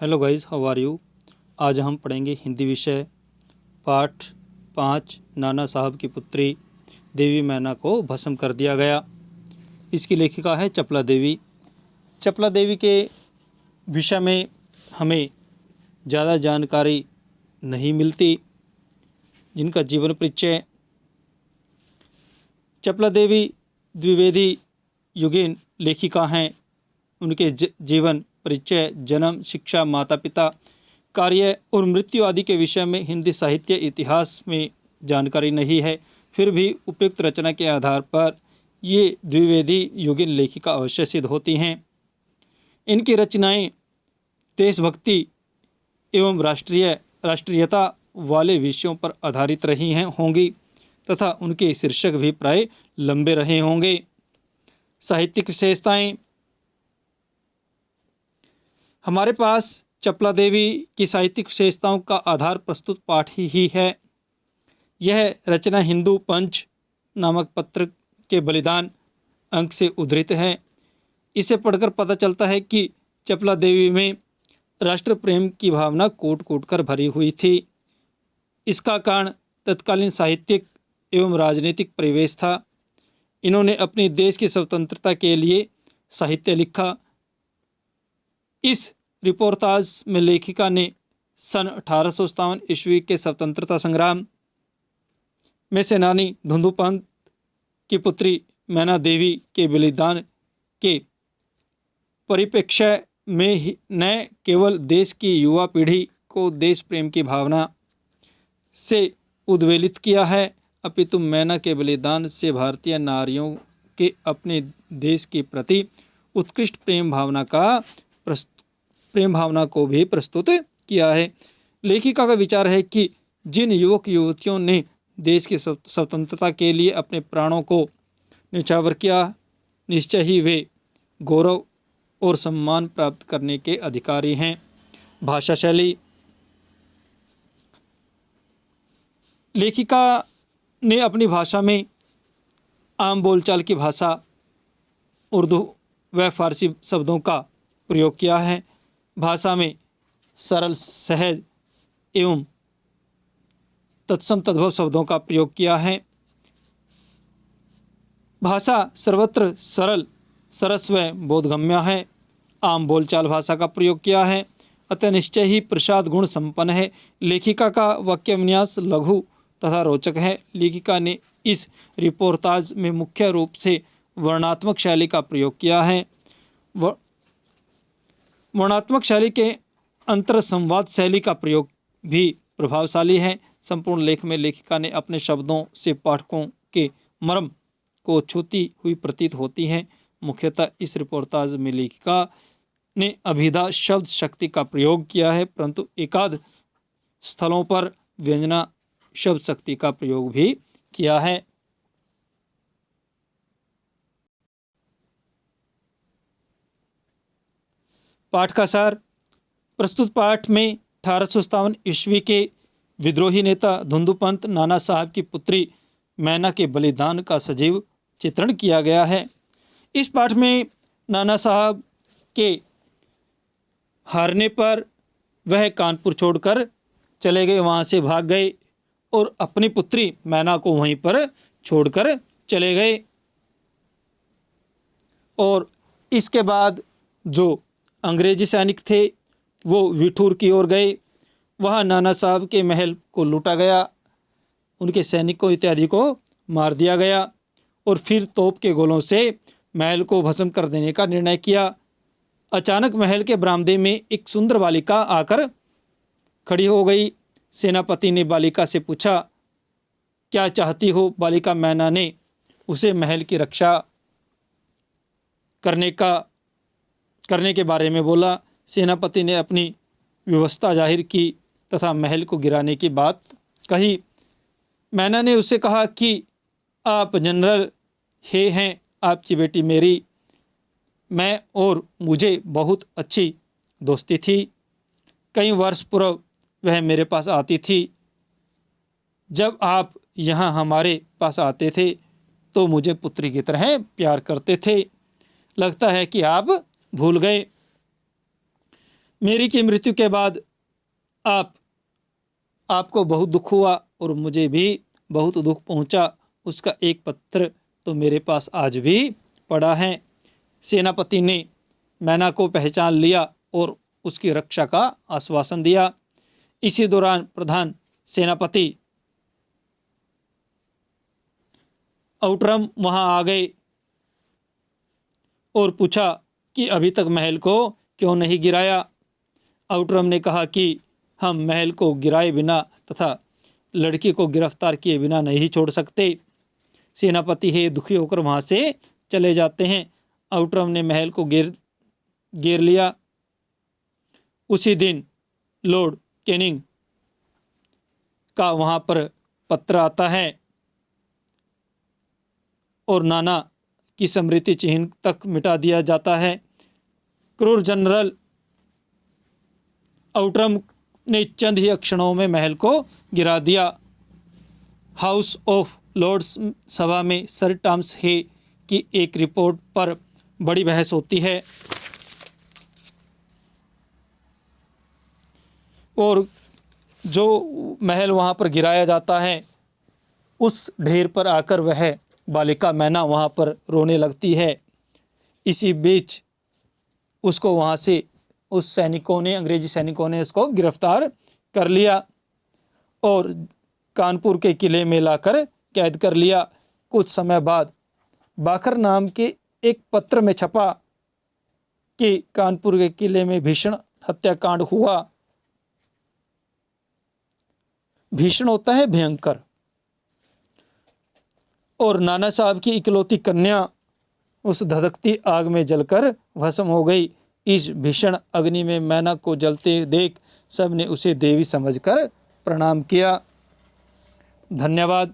Hello guys, how are you. आज हम पढ़ेंगे हिंदी विषय पाठ 5 नाना साहब की पुत्री देवी मैना को भस्म कर दिया गया। इसकी लेखिका है चपला देवी। चपला देवी के विषय में हमें ज़्यादा जानकारी नहीं मिलती। जिनका जीवन परिचय, चपला देवी द्विवेदी युगीन लेखिका हैं। उनके जीवन परिचय, जन्म, शिक्षा, माता पिता, कार्य और मृत्यु आदि के विषय में हिंदी साहित्य इतिहास में जानकारी नहीं है। फिर भी उपयुक्त रचना के आधार पर ये द्विवेदी युगीन लेखिका अवश्य सिद्ध होती हैं। इनकी रचनाएं देशभक्ति एवं राष्ट्रीयता वाले विषयों पर आधारित रही हैं होंगी तथा उनके शीर्षक भी प्राय लंबे रहे होंगे। साहित्यिक विशेषताएं, हमारे पास चपला देवी की साहित्यिक विशेषताओं का आधार प्रस्तुत पाठ ही है। यह रचना हिंदू पंच नामक पत्र के बलिदान अंक से उद्धृत है। इसे पढ़कर पता चलता है कि चपला देवी में राष्ट्र प्रेम की भावना कूट कूट कर भरी हुई थी। इसका कारण तत्कालीन साहित्यिक एवं राजनीतिक परिवेश था। इन्होंने अपने देश की स्वतंत्रता के लिए साहित्य लिखा। इस रिपोर्टाज में लेखिका ने सन 1857 ईस्वी के स्वतंत्रता संग्राम में सेनानी धुंधुपंत की पुत्री मैना देवी के बलिदान के परिप्रेक्ष्य में ही न केवल देश की युवा पीढ़ी को देश प्रेम की भावना से उद्वेलित किया है, अपितु मैना के बलिदान से भारतीय नारियों के अपने देश के प्रति उत्कृष्ट प्रेम भावना को भी प्रस्तुत किया है। लेखिका का विचार है कि जिन युवक युवतियों ने देश की स्वतंत्रता के लिए अपने प्राणों को न्यौछावर किया, निश्चय ही वे गौरव और सम्मान प्राप्त करने के अधिकारी हैं। भाषा शैली, लेखिका ने अपनी भाषा में आम बोलचाल की भाषा उर्दू व फारसी शब्दों का प्रयोग किया है। भाषा में सरल, सहज एवं तत्सम तद्भव शब्दों का प्रयोग किया है। भाषा सर्वत्र सरल, सरस व बोधगम्य है। आम बोलचाल भाषा का प्रयोग किया है, अतः निश्चय ही प्रसाद गुण संपन्न है। लेखिका का वाक्य विन्यास लघु तथा रोचक है। लेखिका ने इस रिपोर्टाज में मुख्य रूप से वर्णात्मक शैली का प्रयोग किया है। वर्णात्मक शैली के अंतर संवाद शैली का प्रयोग भी प्रभावशाली है। संपूर्ण लेख में लेखिका ने अपने शब्दों से पाठकों के मर्म को छूती हुई प्रतीत होती हैं। मुख्यतः इस रिपोर्टाज में लेखिका ने अभिधा शब्द शक्ति का प्रयोग किया है, परंतु एकाध स्थलों पर व्यंजना शब्द शक्ति का प्रयोग भी किया है। पाठ का सार, प्रस्तुत पाठ में 1857 ईस्वी के विद्रोही नेता धुंधुपंत नाना साहब की पुत्री मैना के बलिदान का सजीव चित्रण किया गया है। इस पाठ में नाना साहब के हारने पर वह कानपुर छोड़कर चले गए, वहाँ से भाग गए और अपनी पुत्री मैना को वहीं पर छोड़कर चले गए। और इसके बाद जो अंग्रेजी सैनिक थे वो विठूर की ओर गए। वहाँ नाना साहब के महल को लूटा गया, उनके सैनिकों इत्यादि को मार दिया गया और फिर तोप के गोलों से महल को भस्म कर देने का निर्णय किया। अचानक महल के बरामदे में एक सुंदर बालिका आकर खड़ी हो गई। सेनापति ने बालिका से पूछा, क्या चाहती हो? बालिका मैना ने उसे महल की रक्षा करने के बारे में बोला। सेनापति ने अपनी व्यवस्था जाहिर की तथा महल को गिराने की बात कही। मैना ने उससे कहा कि आप जनरल हे हैं, आपकी बेटी मेरी, मैं और मुझे बहुत अच्छी दोस्ती थी। कई वर्ष पूर्व वह मेरे पास आती थी। जब आप यहाँ हमारे पास आते थे तो मुझे पुत्री की तरह प्यार करते थे। लगता है कि आप भूल गए। मेरी की मृत्यु के बाद आपको बहुत दुख हुआ और मुझे भी बहुत दुख पहुंचा। उसका एक पत्र तो मेरे पास आज भी पड़ा है। सेनापति ने मैना को पहचान लिया और उसकी रक्षा का आश्वासन दिया। इसी दौरान प्रधान सेनापति आउटरम वहां आ गए और पूछा कि अभी तक महल को क्यों नहीं गिराया। आउटरम ने कहा कि हम महल को गिराए बिना तथा लड़की को गिरफ्तार किए बिना नहीं छोड़ सकते। सेनापति है दुखी होकर वहां से चले जाते हैं। आउटरम ने महल को घेर लिया। उसी दिन लॉर्ड कैनिंग का वहां पर पत्र आता है और नाना की स्मृति चिन्ह तक मिटा दिया जाता है। क्रूर जनरल आउटरम ने चंद ही क्षणों में महल को गिरा दिया। हाउस ऑफ लॉर्ड्स सभा में सर टॉमस हे की एक रिपोर्ट पर बड़ी बहस होती है और जो महल वहाँ पर गिराया जाता है उस ढेर पर आकर वह बालिका मैना वहाँ पर रोने लगती है। इसी बीच उसको वहाँ से उस अंग्रेजी सैनिकों ने उसको गिरफ्तार कर लिया और कानपुर के किले में लाकर कैद कर लिया। कुछ समय बाद बाखर नाम के एक पत्र में छपा कि कानपुर के किले में भीषण हत्याकांड हुआ। भीषण होता है भयंकर। और नाना साहब की इकलौती कन्या उस धधकती आग में जलकर भस्म हो गई। इस भीषण अग्नि में मैना को जलते देख सबने उसे देवी समझकर प्रणाम किया। धन्यवाद।